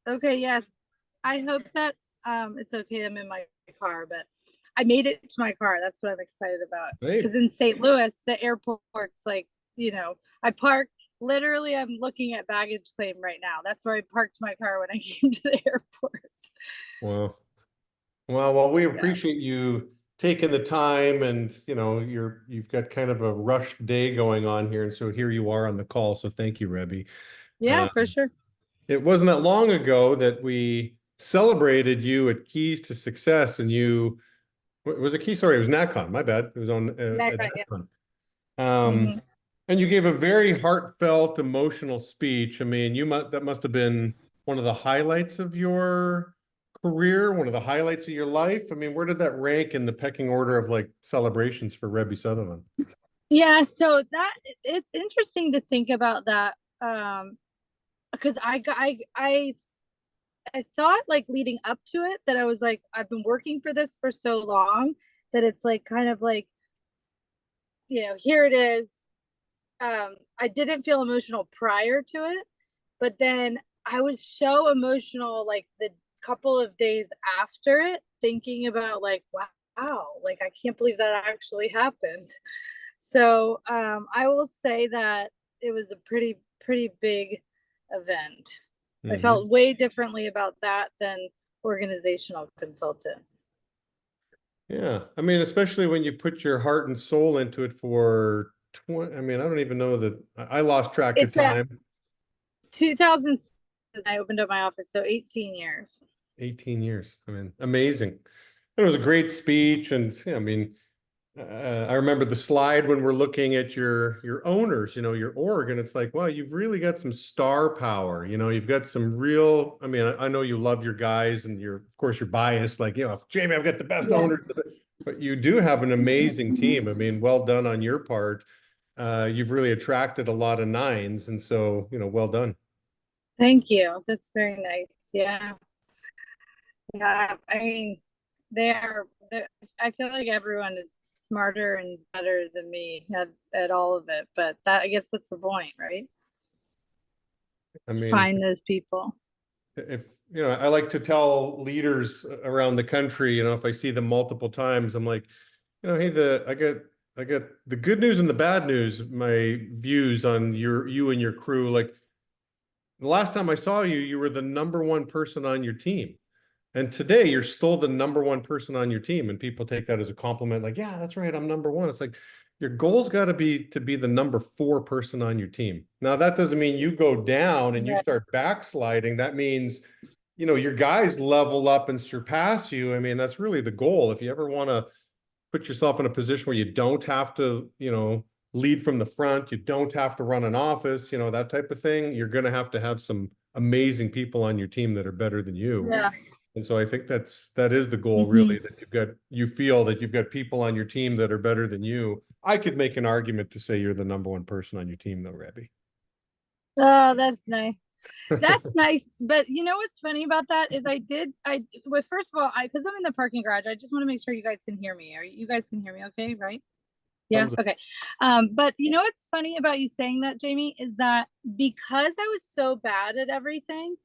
Okay, yes. I hope that it's okay. I'm in my car, but I made it to my car. That's what I'm excited about. Hey, Because in St. Louis, the airport's like, I parked literally, I'm looking at baggage claim right now. That's where I parked my car when I came to the airport. well, well, we Yeah. appreciate you taking the time, and you've got kind of a rushed day going on here, and so here you are on the call. So thank you, Rebby. Yeah, Uh, for sure. it wasn't that long ago that we celebrated you at Keys to Success, and was it Key? Sorry, it was NatCon. My bad. It was on That at right, yeah. NatCon. Um, Hmm. and you gave a very heartfelt, emotional speech. I mean, that must have been one of the highlights of your career, one of the highlights of your life. I mean, where did that rank in the pecking order of like celebrations for Rebby Sutherland? Yeah, so that it's interesting to think about that. Because I thought like leading up to it that I was like, I've been working for this for so long that it's like kind of like, here it is. I didn't feel emotional prior to it, but then I was so emotional like the couple of days after it, thinking about like, wow, like I can't believe that actually happened. So I will say that it was a pretty big event. I Hmm. felt way differently about that than organizational consultant. Yeah. I mean, especially when you put your heart and soul into it for 20, I mean, I don't even know that I lost track of It's at time. 2000. I opened up my office, so 18 years. 18 years. I mean, amazing. It was a great speech. And yeah, I mean, I remember the slide when we're looking at your owners, your org, and it's like, wow, you've really got some star power. You've got some real. I mean, I know you love your guys, and of course, you're biased. Like, Jamie, I've got the best Yeah. owners, but you do have an amazing team. I mean, well done on your part. You've really attracted a lot of nines, and so well done. Thank you. That's very nice. Yeah. Yeah. I mean, they're I feel like everyone is smarter and better than me at all of it, but I guess that's the point, right? I mean, Find those people. if I like to tell leaders around the country, if I see them multiple times, I'm like, hey, I got the good news and the bad news, my views on you and your crew. Like the last time I saw you, you were the number one person on your team. And today you're still the number one person on your team. And people take that as a compliment, like, yeah, that's right, I'm number one. It's like your goal's got to be the number four person on your team. Now, that doesn't mean you go down and you Yeah. start backsliding. That means, your guys level up and surpass you. I mean, that's really the goal. If you ever want to put yourself in a position where you don't have to, lead from the front, you don't have to run an office, that type of thing, you're going to have some amazing people on your team that are better than you. Yeah. And so I think that is the goal, really, Hmm. that you feel that you've got people on your team that are better than you. I could make an argument to say you're the number one person on your team, though, Rebby. Oh, that's nice. That's nice. But you know what's funny about that is well, first of all, because I'm in the parking garage, I just want to make sure you guys can hear me. You guys can hear me okay, right? Yeah, Thumbs up. okay. But you know what's funny about you saying that, Jamie, is that because I was so bad at everything,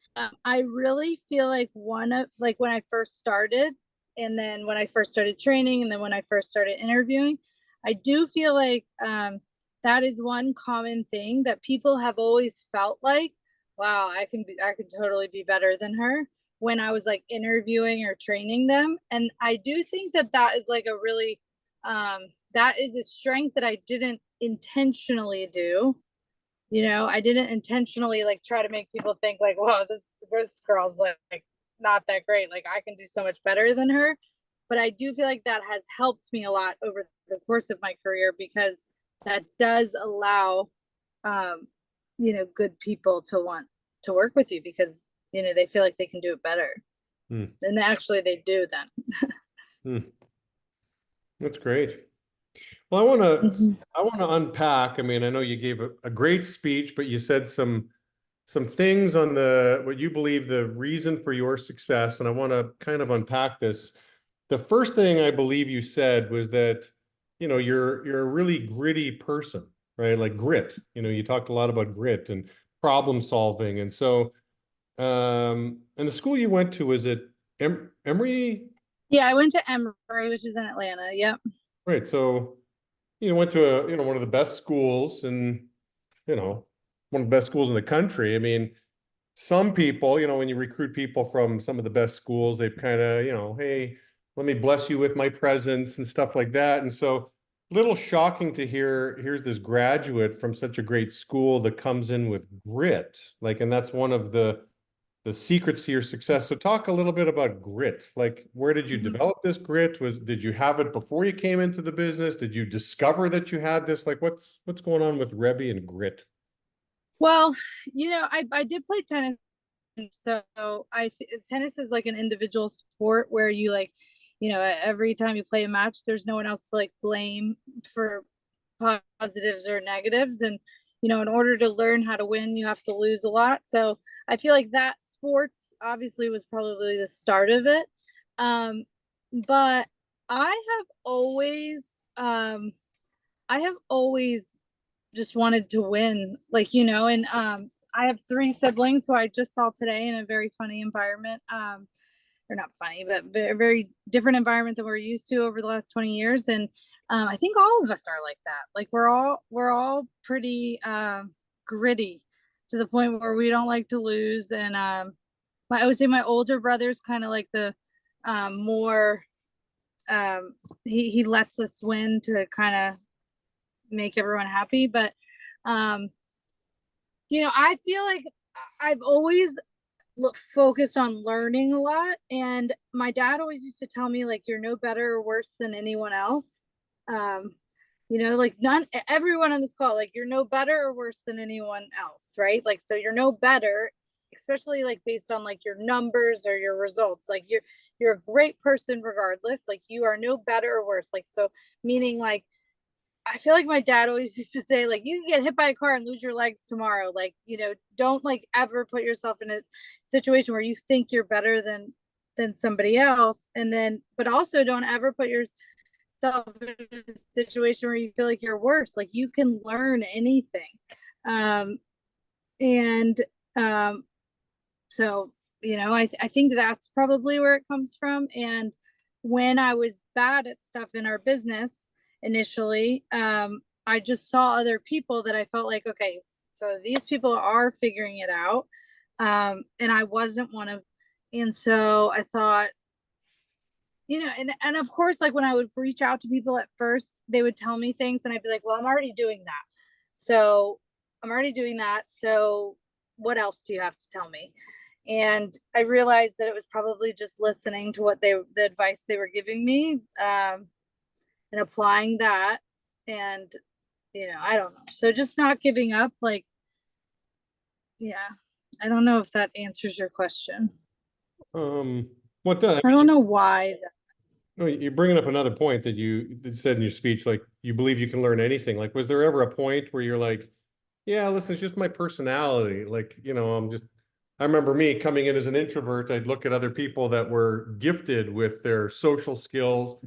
I really feel like when I first started, and then when I first started training, and then when I first started interviewing, I do feel like that is one common thing that people have always felt like, wow, I could totally be better than her when I was like interviewing or training them. And I do think that that is like a really that is a strength that I didn't intentionally do. I didn't intentionally like try to make people think like, "Wow, this girl's like not that great. Like I can do so much better than her." But I do feel like that has helped me a lot over the course of my career because that does allow um, good people to want to work with you because they feel like they can do it better. Hmm. And actually they do then. Hmm. That's great. Well, I want to unpack. I mean, I know you gave a great speech, but you said some things on what you believe the reason for your success, and I want to kind of unpack this. The first thing I believe you said was that, you're a really gritty person, right? Like grit. You talked a lot about grit and problem solving. And so And the school you went to, was it Emory? Yeah, I went to Emory, which is in Atlanta. Yep. Right. So you went to one of the best schools, and you know, one of the best schools in the country. I mean, some people, when you recruit people from some of the best schools, they've kind of, hey, let me bless you with my presence and stuff like that. And so, little shocking to hear, here's this graduate from such a great school that comes in with grit. Like, and that's one of the secrets to your success. So talk a little bit about grit. Like, where did you Mhm. develop this grit? Did you have it before you came into the business? Did you discover that you had this? Like, what's going on with Rebby and grit? Well, I did play tennis. So tennis is like an individual sport where you like, every time you play a match, there's no one else to like blame for positives or negatives. And, in order to learn how to win, you have to lose a lot. So I feel like that sports obviously was probably the start of it. Um, but I have always just wanted to win, like, and I have three siblings who I just saw today in a very funny environment. They're not funny, but very, very different environment than we're used to over the last 20 years. And I think all of us are like that. Like we're all pretty gritty to the point where we don't like to lose. And I would say my older brother's kind of like the more he lets us win to kind of make everyone happy. But um, I feel like I've always focused on learning a lot. And my dad always used to tell me, like, you're no better or worse than anyone else. Um, like none everyone on this call, like, you're no better or worse than anyone else, right? Like, so you're no better, especially like based on like your numbers or your results. Like you're a great person regardless. Like you are no better or worse. Like, so meaning like I feel like my dad always used to say, like, you can get hit by a car and lose your legs tomorrow. Like, don't like ever put yourself in a situation where you think you're better than somebody else. And then, but also don't ever put yourself in a situation where you feel like you're worse. Like you can learn anything. Um, and um, so, I think that's probably where it comes from. And when I was bad at stuff in our business initially, I just saw other people that I felt like, okay, so these people are figuring it out. And I wasn't one of, and so I thought, and of course, like when I would reach out to people at first, they would tell me things and I'd be like, well, I'm already doing that. So I'm already doing that. So what else do you have to tell me? And I realized that it was probably just listening to the advice they were giving me, and applying that. And, I don't know. So just not giving up, like, yeah, I don't know if that answers your question. Um, what the, I don't know why. No, you're bringing up another point that you said in your speech, like you believe you can learn anything. Like, was there ever a point where you're like, yeah, listen, it's just my personality. Like, I remember me coming in as an introvert. I'd look at other people that were gifted with their social skills,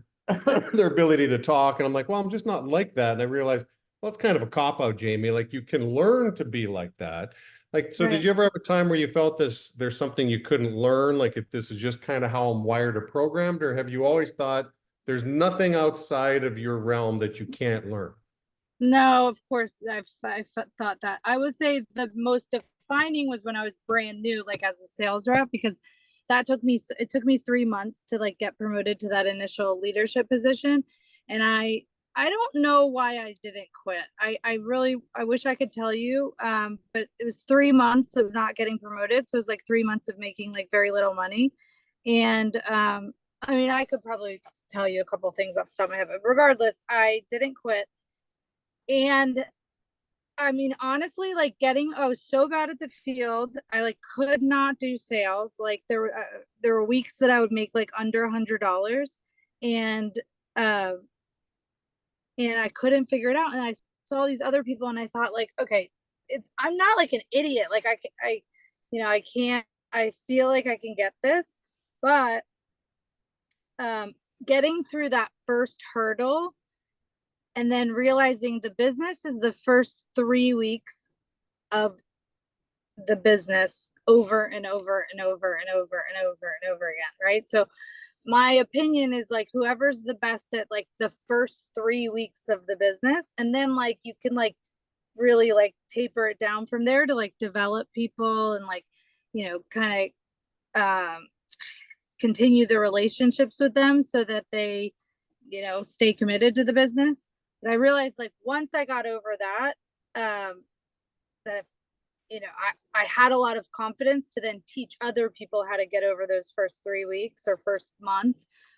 their ability to talk. And I'm like, well, I'm just not like that. And I realized, well, it's kind of a cop out, Jamie. Like, you can learn to be like that. Like, so did Right. you ever have a time where you felt there's something you couldn't learn? Like, if this is just kind of how I'm wired or programmed, or have you always thought there's nothing outside of your realm that you can't learn? No, of course, I've thought that. I would say the most defining was when I was brand new, like as a sales rep, because it took me 3 months to like get promoted to that initial leadership position. And I don't know why I didn't quit. I really, I wish I could tell you. But it was 3 months of not getting promoted. So it was like 3 months of making like very little money. And, I mean, I could probably tell you a couple things off the top of my head, but regardless, I didn't quit. And I mean, honestly, like I was so bad at the field. I like could not do sales. Like there were weeks that I would make like under $100, and uh, and I couldn't figure it out. And I saw these other people, and I thought, like, okay, I'm not like an idiot. Like I can't. I feel like I can get this, but um, getting through that first hurdle and then realizing the business is the first 3 weeks of the business over and over and over and over and over and over again, right? So my opinion is like whoever's the best at like the first 3 weeks of the business, and then like you can like really like taper it down from there to like develop people and like, kind of continue the relationships with them so that they, stay committed to the business. But I realized like once I got over that, that I had a lot of confidence to then teach other people how to get over those first 3 weeks or first month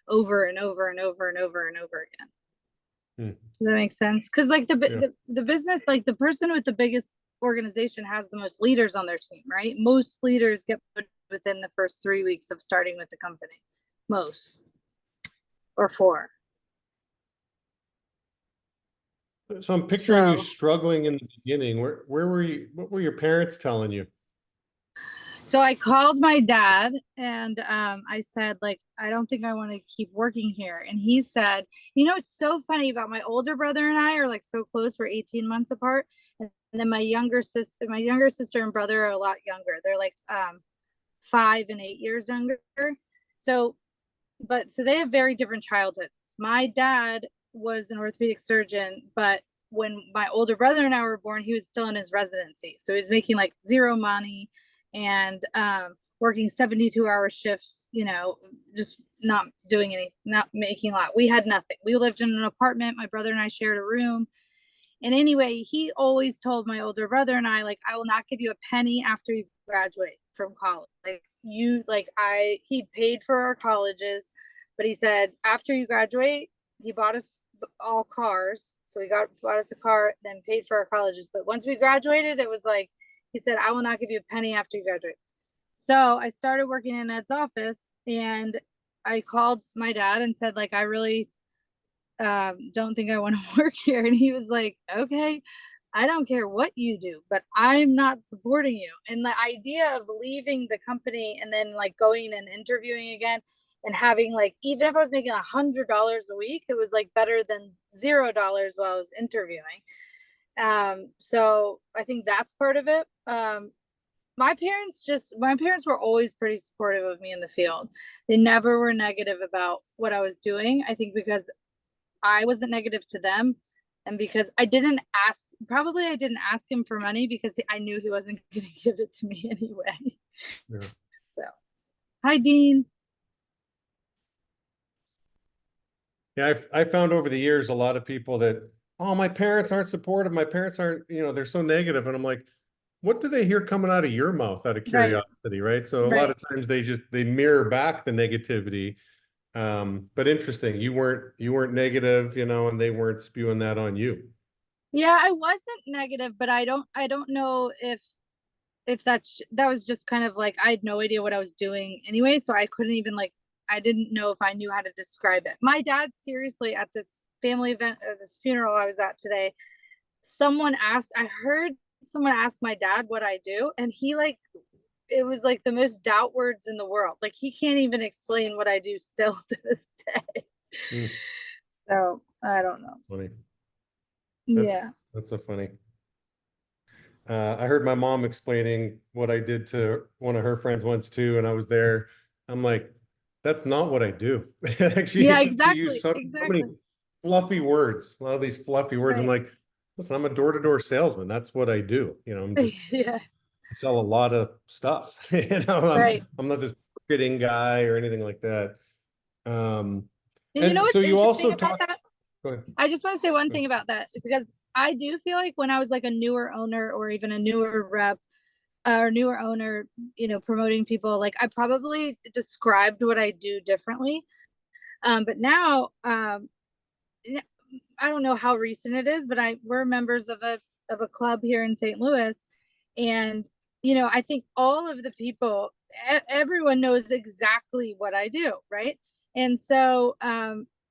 over and over and over and over and over again. Does that make sense? Because like the business, like the person with the biggest organization has the most leaders on their team, right? Most leaders get put within the first 3 weeks of starting with the company. Most. Or 4. So I'm picturing you struggling in the beginning. Where were you? What were your parents telling you? So I called my dad and I said, like, I don't think I want to keep working here. And he said, it's so funny about my older brother and I are like so close. We're 18 months apart. And then my younger sister and brother are a lot younger. They're like 5 and 8 years younger. So they have very different childhoods. My dad was an orthopedic surgeon, but when my older brother and I were born, he was still in his residency. So he was making like zero money and working 72-hour shifts, just not doing any, not making a lot. We had nothing. We lived in an apartment. My brother and I shared a room. And anyway, he always told my older brother and I, like, I will not give you a penny after you graduate from college. He paid for our colleges, but he said, after you graduate, he bought us all cars. So bought us a car, then paid for our colleges. But once we graduated, it was like, he said, I will not give you a penny after you graduate. So I started working in Ed's office and I called my dad and said, like, I really don't think I want to work here. And he was like, okay, I don't care what you do, but I'm not supporting you. And the idea of leaving the company and then like going and interviewing again and having like, even if I was making $100 a week, it was like better than $0 while I was interviewing. So I think that's part of it. My parents were always pretty supportive of me in the field. They never were negative about what I was doing. I think because I wasn't negative to them, and because I didn't ask him for money because I knew he wasn't going to give it to me anyway. Yeah. So, hi, Dean. Yeah, I found over the years a lot of people that, oh, my parents aren't supportive. My parents aren't, they're so negative. And I'm like, what do they hear coming out of your mouth out of curiosity, right? So a lot of times they mirror back the negativity. But interesting, you weren't negative, and they weren't spewing that on you. Yeah, I wasn't negative, but I don't know if that was just kind of like I had no idea what I was doing anyway, so I couldn't even like I didn't know if I knew how to describe it. My dad, seriously, at this family event, this funeral I was at today, I heard someone ask my dad what I do, and he like, it was like the most doubt words in the world. Like he can't even explain what I do still to this day. So I don't know. Funny. Yeah. That's so funny. I heard my mom explaining what I did to one of her friends once too, and I was there. I'm like, that's not what I do. She used so many fluffy words, a lot of these fluffy words. I'm like, listen, I'm a door-to-door salesman. That's what I do. I'm just, I sell a lot of stuff. I'm not this marketing guy or anything like that. And so you also talk about that? I just want to say one thing about that, because I do feel like when I was like a newer owner or even a newer rep or newer owner, promoting people, like I probably described what I do differently. But now, I don't know how recent it is, but we're members of a club here in St. Louis. And, I think all of the people, everyone knows exactly what I do. Right. And so,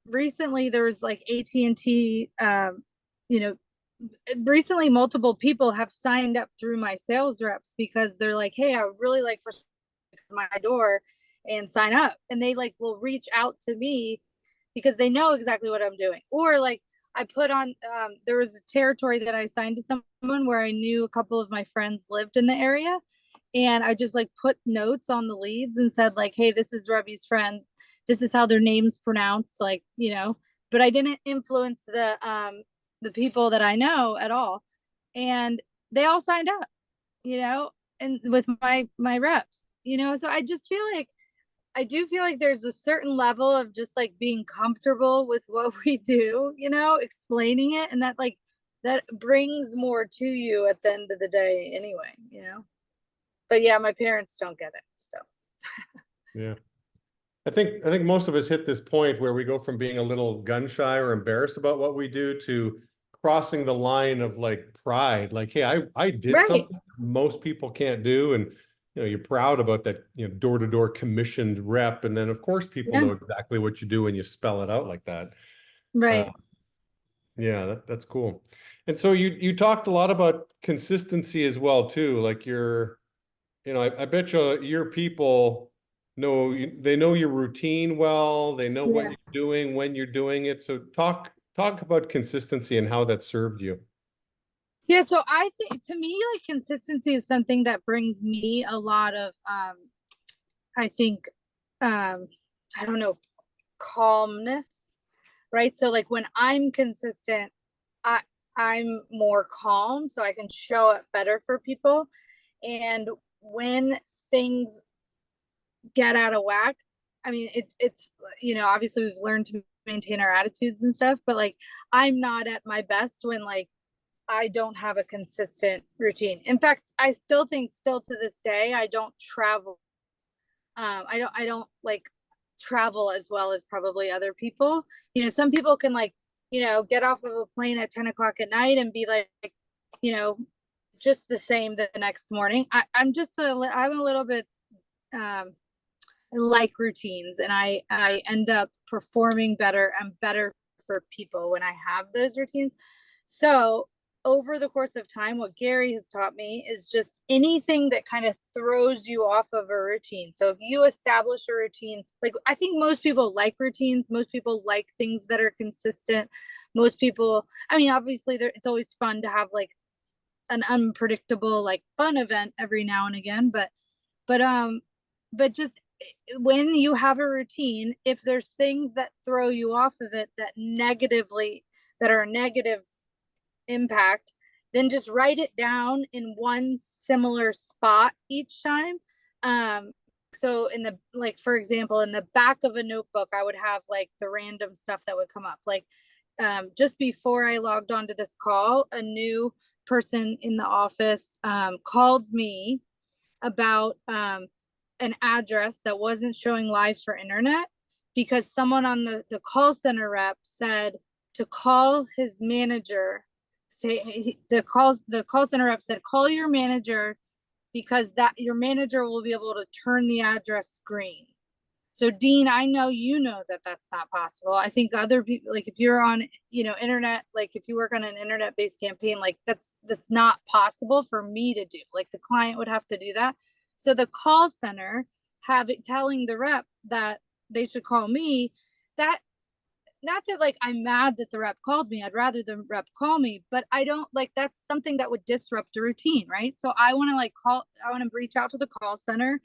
recently there was like AT&T, recently multiple people have signed up through my sales reps because they're like, hey, I would really like for my door and sign up. And they like will reach out to me because they know exactly what I'm doing. Or like I put on, there was a territory that I signed to someone where I knew a couple of my friends lived in the area. and I just like put notes on the leads and said like, hey, this is Rebby's friend, this is how their name's pronounced, like, but I didn't influence the people that I know at all. And they all signed up, and with my reps, so I just feel like I do feel like there's a certain level of just like being comfortable with what we do, explaining it, and that like that brings more to you at the end of the day anyway. But yeah, my parents don't get it still. Yeah. I think most of us hit this point where we go from being a little gun shy or embarrassed about what we do to crossing the line of like pride. Like, hey, I did Right. something most people can't do. And you're proud about that, door-to-door commissioned rep. And then of course people Yeah. know exactly what you do when you spell it out like that. Uh, Right. yeah, that's cool. And so you talked a lot about consistency as well too. Like I bet you your people they know your routine well, they know what Yeah. you're doing when you're doing it. So talk about consistency and how that served you. Yeah, so I think to me, like consistency is something that brings me a lot of I think I don't know, calmness, right? So like when I'm consistent, I I'm more calm so I can show up better for people. And when things get out of whack, I mean it's obviously we've learned to maintain our attitudes and stuff, but like I'm not at my best when like I don't have a consistent routine. In fact, I still think still to this day I don't travel. I don't like travel as well as probably other people. Some people can like, get off of a plane at 10 o'clock at night and be like, you know, just the same the next morning. I'm a little bit um like routines, and I end up performing better and better for people when I have those routines. So over the course of time, what Gary has taught me is just anything that kind of throws you off of a routine. So if you establish a routine, like I think most people like routines, most people like things that are consistent. Most people, I mean, obviously it's always fun to have like an unpredictable, like fun event every now and again, but but just when you have a routine, if there's things that throw you off of it that are a negative impact, then just write it down in one similar spot each time. So in the, like, for example, in the back of a notebook, I would have like the random stuff that would come up. Like just before I logged onto this call, a new person in the office called me about an address that wasn't showing live for internet because someone on the call center rep said to call his manager. The call center rep said call your manager because that your manager will be able to turn the address green. So Dean, I know that that's not possible. I think other people, like if you're on internet, like if you work on an internet based campaign, like that's not possible for me to do. Like the client would have to do that. So the call center have it telling the rep that they should call me. That, not that like I'm mad that the rep called me, I'd rather the rep call me, but I don't like, that's something that would disrupt a routine, right? So I want to reach out to the call center.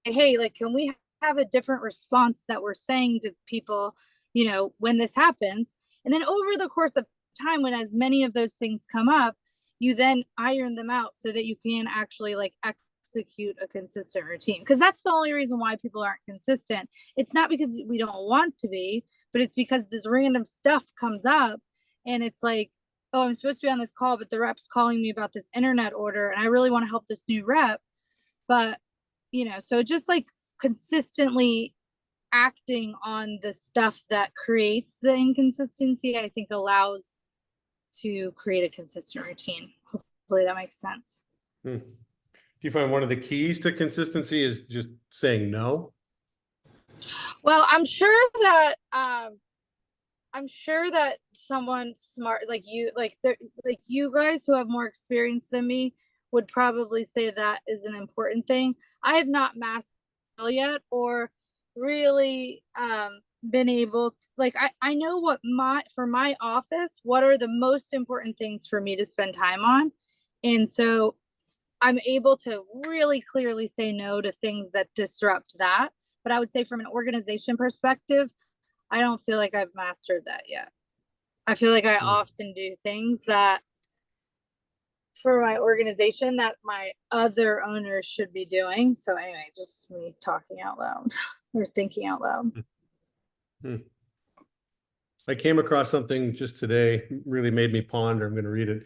Hey, like, can we have a different response that we're saying to people, when this happens? And then over the course of time, when as many of those things come up, you then iron them out so that you can actually like execute a consistent routine. Because that's the only reason why people aren't consistent. It's not because we don't want to be, but it's because this random stuff comes up and it's like, oh, I'm supposed to be on this call, but the rep's calling me about this internet order and I really want to help this new rep. But so just like consistently acting on the stuff that creates the inconsistency, I think allows to create a consistent routine. Hopefully that makes sense. Do you find one of the keys to consistency is just saying no? Well, I'm sure that someone smart like you, like you guys who have more experience than me would probably say that is an important thing. I have not mastered yet or really been able to, like, I know what for my office, what are the most important things for me to spend time on. And so I'm able to really clearly say no to things that disrupt that. But I would say from an organization perspective, I don't feel like I've mastered that yet. I feel like I often do things that for my organization that my other owners should be doing. So anyway, just me talking out loud or thinking out loud. Hmm. I came across something just today, really made me ponder. I'm going to read it.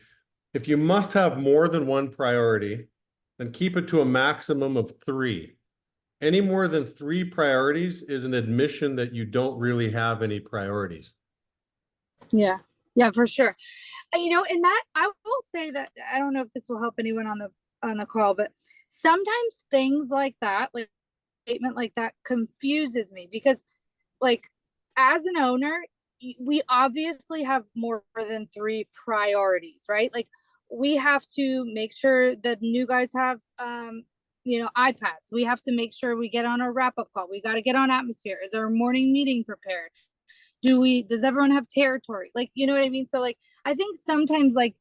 If you must have more than one priority, then keep it to a maximum of 3. Any more than 3 priorities is an admission that you don't really have any priorities. Yeah. Yeah, for sure. And that I will say that I don't know if this will help anyone on the call, but sometimes things like that, like statement like that confuses me because like as an owner, we obviously have more than 3 priorities, right? Like we have to make sure that new guys have iPads. We have to make sure we get on a wrap-up call. We got to get on atmosphere. Is our morning meeting prepared? Does everyone have territory? Like, you know what I mean? So like I think sometimes like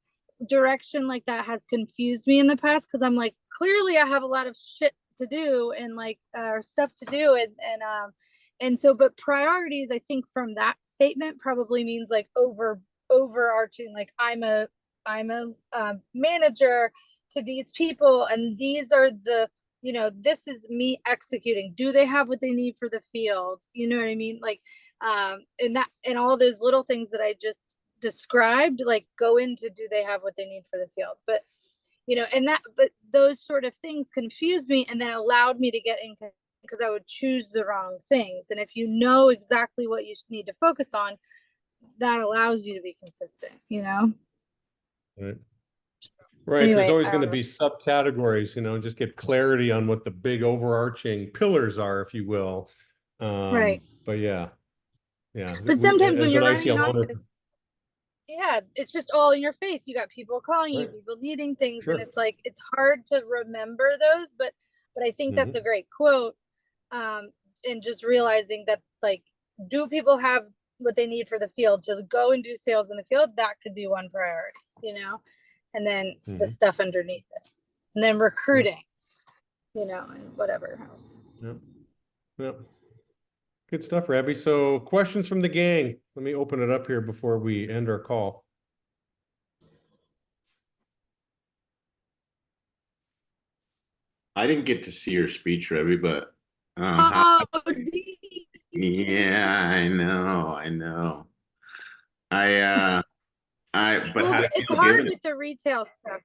direction like that has confused me in the past because I'm like, clearly I have a lot of shit to do and like stuff to do and so but priorities I think from that statement probably means like overarching like I'm a manager to these people and these are this is me executing. Do they have what they need for the field? You know what I mean? Like and all those little things that I just described like go into do they have what they need for the field. But but those sort of things confused me and then allowed me to get in because I would choose the wrong things. And if you know exactly what you need to focus on, that allows you to be consistent. Right. Right. There's Anyway, always I going don't to know. be subcategories, just get clarity on what the big overarching pillars are, if you will. Right. But yeah, yeah. But We, sometimes when as an you're running an ICL owner, office, yeah, it's just all in your face. You got people calling you, right? people needing things, and Sure. it's like it's hard to remember those. But I think that's Hmm. a great quote. And just realizing that like, do people have what they need for the field to go and do sales in the field? That could be one priority, and then the Hmm. stuff underneath it, and then Yep. recruiting, and whatever else. Yep. Yep. Good stuff, Rebby. So questions from the gang. Let me open it up here before we end our call. I didn't get to see your speech, Rebby, but Oh, yeah, I know, I know. But well, how did it it's feel hard giving it? with the retail stuff.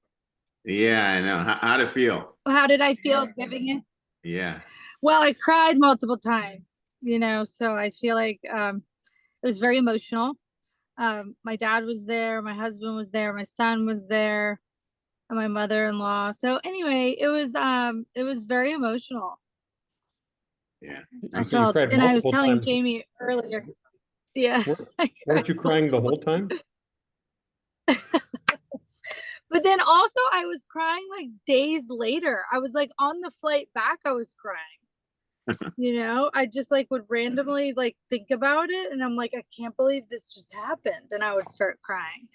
Yeah, I know. How'd it feel? How did I feel giving it? Yeah. Well, I cried multiple times, so I feel like it was very emotional. My dad was there, my husband was there, my son was there, and my mother-in-law. So anyway, it was very emotional. Yeah. I You said you felt, cried and I was multiple telling times. Jamie earlier. Yeah, I Weren't cried you crying the multiple. whole time? But then also I was crying like days later. I was like on the flight back, I was crying. I just like would randomly like think about it and I'm like, I can't believe this just happened. And I would start crying.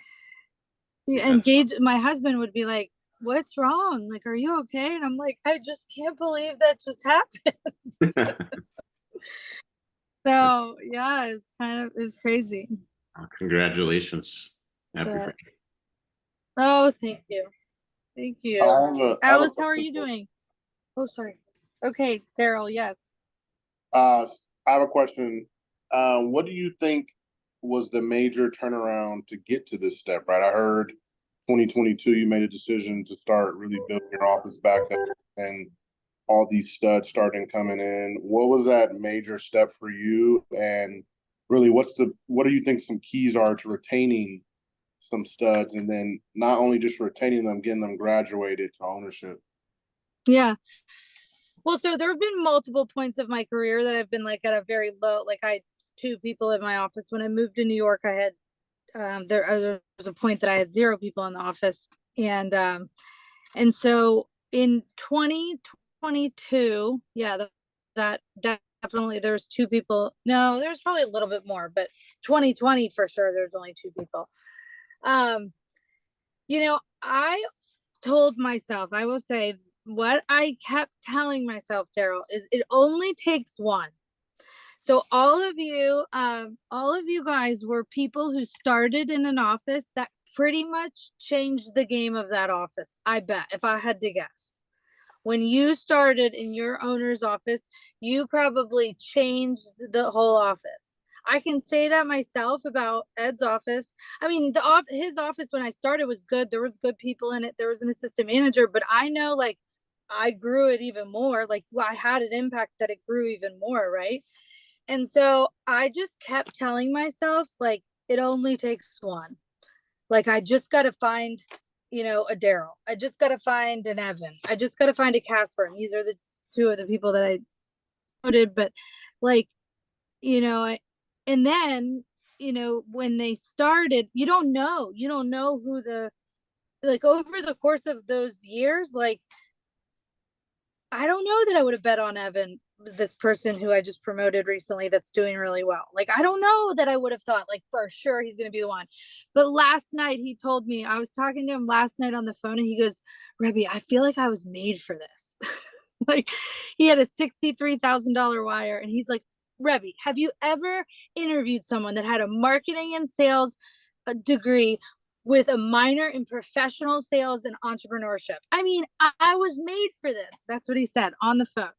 Yeah. And Gage, my husband, would be like, what's wrong? Like, are you okay? And I'm like, I just can't believe that just happened. So yeah, it was crazy. Congratulations. Happy for But you. oh, thank you. Thank you. I have a Alice, how are question you for doing? Oh, sorry. Okay, Daryl, yes. I have a question. What do you think was the major turnaround to get to this step? Right, I heard 2022 you made a decision to start really building your office back up, and all these studs starting coming in. What was that major step for you? And really, what do you think some keys are to retaining some studs, and then not only just retaining them, getting them graduated to ownership? Yeah. Well, so there have been multiple points of my career that I've been like at a very low, like I had 2 people in my office. When I moved to New York, I had there was a point that I had 0 people in the office. And so in 2022, yeah, that definitely there's 2 people. No, there's probably a little bit more, but 2020 for sure, there's only 2 people. Um, I told myself, I will say, what I kept telling myself, Daryl, is it only takes one. So all of you guys were people who started in an office that pretty much changed the game of that office. I bet, if I had to guess. When you started in your owner's office, you probably changed the whole office. I can say that myself about Ed's office. I mean, his office when I started was good. There was good people in it. There was an assistant manager, but I know like I grew it even more. Like I had an impact that it grew even more, right? And so I just kept telling myself like it only takes one. Like I just got to find, a Daryl. I just got to find an Evan. I just got to find a Casper. And these are the two of the people that I voted. But like, and then, when they started, you don't know. You don't know who like over the course of those years, like, I don't know that I would have bet on Evan, this person who I just promoted recently that's doing really well. Like, I don't know that I would have thought, like, for sure he's going to be the one. But last night he told me, I was talking to him last night on the phone, and he goes, Rebby, I feel like I was made for this. Like, he had a $63,000 wire, and he's like, Rebby, have you ever interviewed someone that had a marketing and sales degree with a minor in professional sales and entrepreneurship? I mean, I was made for this. That's what he said on the phone.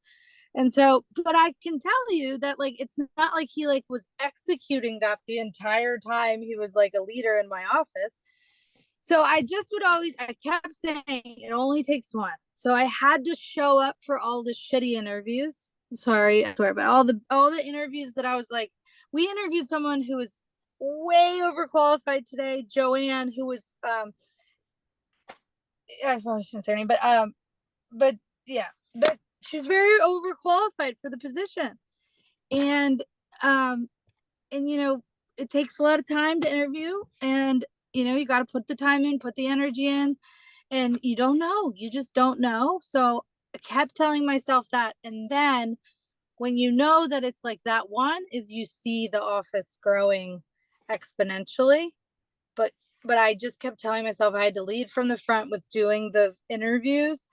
And so, but I can tell you that like it's not like he like was executing that the entire time he was like a leader in my office. So I just would always, I kept saying it only takes one. So I had to show up for all the shitty interviews. Sorry, I swear, but all the interviews that I was like, we interviewed someone who was way overqualified today, Joanne, who was I probably shouldn't say her name, but yeah, but she's very overqualified for the position. And it takes a lot of time to interview, and you got to put the time in, put the energy in, and you don't know, you just don't know. So I kept telling myself that, and then when you know that it's like that one is you see the office growing exponentially. But I just kept telling myself I had to lead from the front with doing the interviews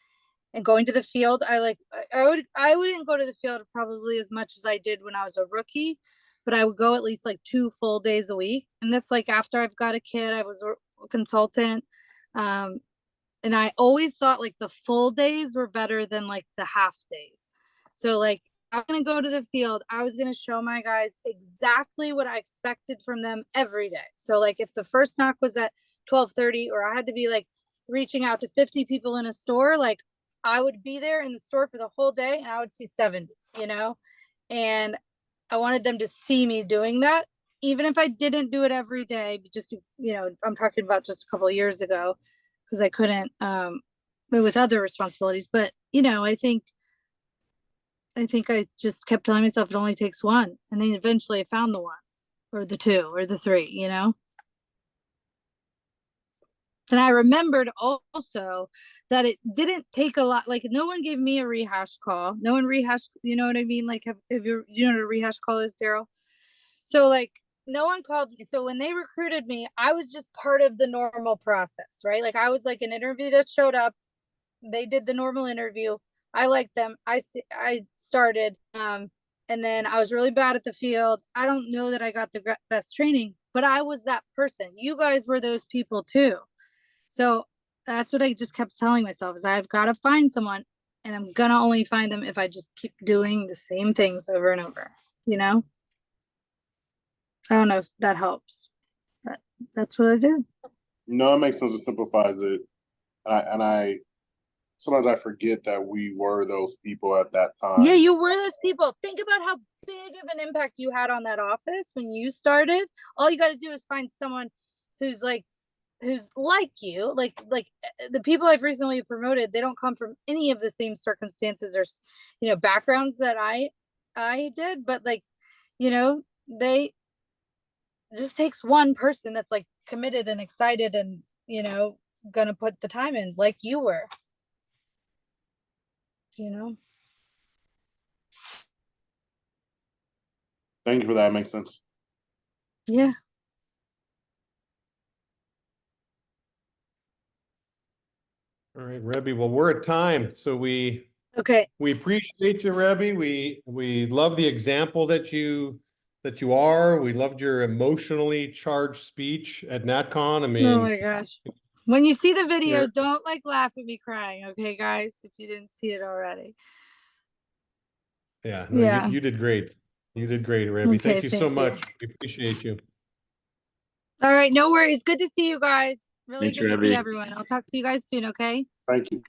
and going to the field. I wouldn't go to the field probably as much as I did when I was a rookie, but I would go at least like 2 full days a week. And that's like after I've got a kid, I was a consultant. And I always thought like the full days were better than like the half days. So like I'm gonna go to the field. I was gonna show my guys exactly what I expected from them every day. So like if the first knock was at 12:30, or I had to be like reaching out to 50 people in a store, like I would be there in the store for the whole day and I would see 70, and I wanted them to see me doing that, even if I didn't do it every day. Just I'm talking about just a couple of years ago because I couldn't with other responsibilities. But I just kept telling myself it only takes one. And then eventually I found the one or the two or the three, And I remembered also that it didn't take a lot. Like no one gave me a rehash call. No one rehashed, you know what I mean? Like you know what a rehash call is, Daryl? So like no one called me. So when they recruited me, I was just part of the normal process, right? Like I was like an interview that showed up. They did the normal interview. I liked them. I started, and then I was really bad at the field. I don't know that I got the best training, but I was that person. You guys were those people too. So that's what I just kept telling myself is I've got to find someone, and I'm gonna only find them if I just keep doing the same things over and over. I don't know if that helps, but that's what I did. No, it makes sense. It simplifies it. And I sometimes I forget that we were those people at that time. Yeah, you were those people. Think about how big of an impact you had on that office when you started. All you got to do is find someone who's like you. Like the people I've recently promoted, they don't come from any of the same circumstances or backgrounds that I did, but like they just takes one person that's like committed and excited and gonna put the time in like you were. Thank you for that. It makes sense. Yeah. All right, Rebby. Well, we're at time, so we Okay. appreciate you, Rebby. We love the example that you are. We loved your emotionally charged speech at NatCon. I Oh mean, my gosh. When you see the video, Yeah. don't like laugh at me crying, okay, guys? If you didn't see it already. yeah, no, Yeah. you did great. You did great, Rebby. Okay, Thank you so thank you. much. We appreciate you. All right, no worries. Good to see you guys. Really Thanks, good to see Rebby. everyone. I'll talk to you guys soon, okay? Thank you.